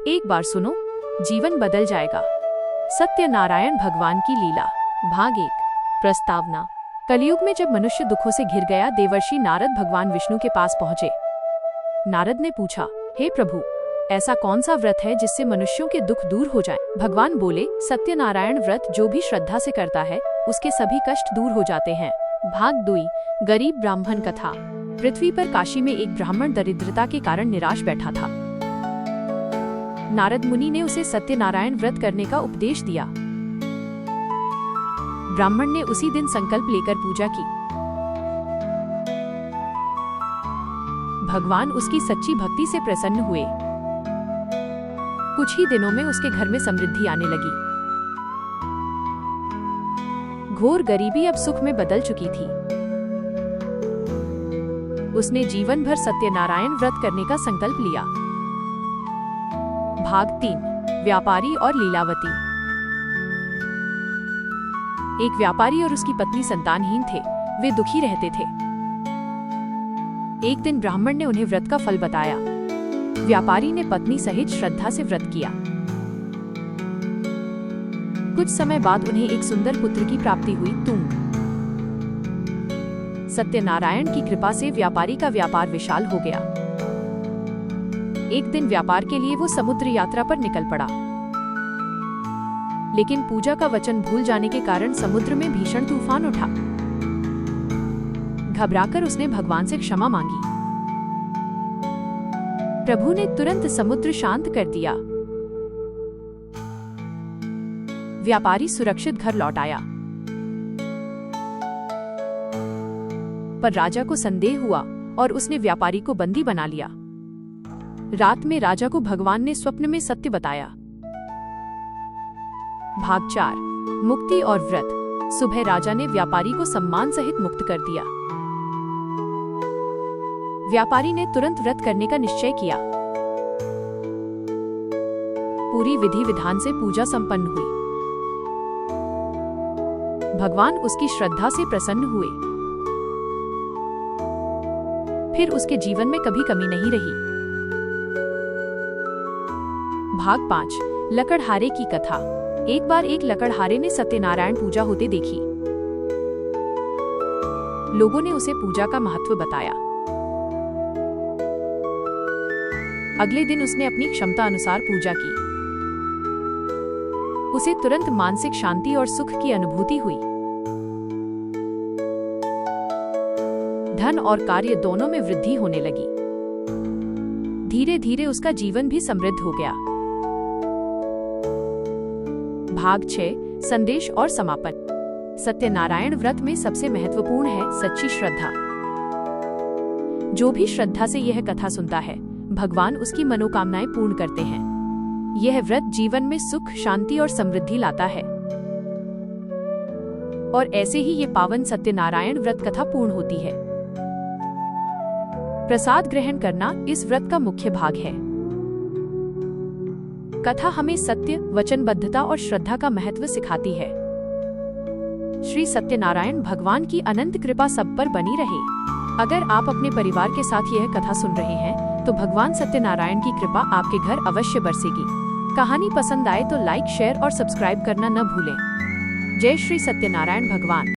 एक बार सुनो, जीवन बदल जाएगा। सत्यनारायण भगवान की लीला। भाग 1। प्रस्तावना। कलयुग में जब मनुष्य दुखों से घिर गया, देवर्षि नारद भगवान विष्णु के पास पहुंचे। नारद ने पूछा, हे प्रभु, ऐसा कौन सा व्रत है जिससे मनुष्यों के दुख दूर हो जाएं? भगवान बोले, सत्यनारायण व्रत जो भी श्रद्धा से करता है उसके सभी कष्ट दूर हो जाते हैं। भाग 2। गरीब ब्राह्मण कथा। पृथ्वी पर काशी में एक ब्राह्मण दरिद्रता के कारण निराश बैठा था। नारद मुनि ने उसे सत्यनारायण व्रत करने का उपदेश दिया। ब्राह्मण ने उसी दिन संकल्प लेकर पूजा की। भगवान उसकी सच्ची भक्ति से प्रसन्न हुए। कुछ ही दिनों में उसके घर में समृद्धि आने लगी। घोर गरीबी अब सुख में बदल चुकी थी। उसने जीवन भर सत्यनारायण व्रत करने का संकल्प लिया। भाग 3। व्यापारी और लीलावती। एक व्यापारी और उसकी पत्नी संतानहीन थे। वे दुखी रहते थे। एक दिन ब्राह्मण ने उन्हें व्रत का फल बताया। व्यापारी ने पत्नी सहित श्रद्धा से व्रत किया। कुछ समय बाद उन्हें एक सुंदर पुत्र की प्राप्ति हुई, तुंग। सत्यनारायण की कृपा से व्यापारी का व्यापार विशाल हो गया। एक दिन व्यापार के लिए वो समुद्र यात्रा पर निकल पड़ा। लेकिन पूजा का वचन भूल जाने के कारण समुद्र में भीषण तूफान उठा। घबराकर उसने भगवान से क्षमा मांगी। प्रभु ने तुरंत समुद्र शांत कर दिया। व्यापारी सुरक्षित घर लौट आया। पर राजा को संदेह हुआ और उसने व्यापारी को बंदी बना लिया। रात में राजा को भगवान ने स्वप्न में सत्य बताया। भाग 4। मुक्ति और व्रत। सुबह राजा ने व्यापारी को सम्मान सहित मुक्त कर दिया। व्यापारी ने तुरंत व्रत करने का निश्चय किया। पूरी विधि विधान से पूजा संपन्न हुई। भगवान उसकी श्रद्धा से प्रसन्न हुए। फिर उसके जीवन में कभी कमी नहीं रही। भाग 5। लकड़हारे की कथा। एक बार एक लकड़हारे ने सत्यनारायण पूजा होते देखी। लोगों ने उसे पूजा का महत्व बताया। अगले दिन उसने अपनी क्षमता अनुसार पूजा की। उसे तुरंत मानसिक शांति और सुख की अनुभूति हुई। धन और कार्य दोनों में वृद्धि होने लगी। धीरे धीरे उसका जीवन भी समृद्ध हो गया। भाग 6। संदेश और समापन। सत्यनारायण व्रत में सबसे महत्वपूर्ण है सच्ची श्रद्धा। जो भी श्रद्धा से यह कथा सुनता है, भगवान उसकी मनोकामनाएं पूर्ण करते हैं। यह व्रत जीवन में सुख, शांति और समृद्धि लाता है। और ऐसे ही ये पावन सत्यनारायण व्रत कथा पूर्ण होती है। प्रसाद ग्रहण करना इस व्रत का मुख्य भाग है। कथा हमें सत्य, वचनबद्धता और श्रद्धा का महत्व सिखाती है। श्री सत्यनारायण भगवान की अनंत कृपा सब पर बनी रहे। अगर आप अपने परिवार के साथ यह कथा सुन रहे हैं तो भगवान सत्यनारायण की कृपा आपके घर अवश्य बरसेगी। कहानी पसंद आए तो लाइक, शेयर और सब्सक्राइब करना न भूलें। जय श्री सत्यनारायण भगवान।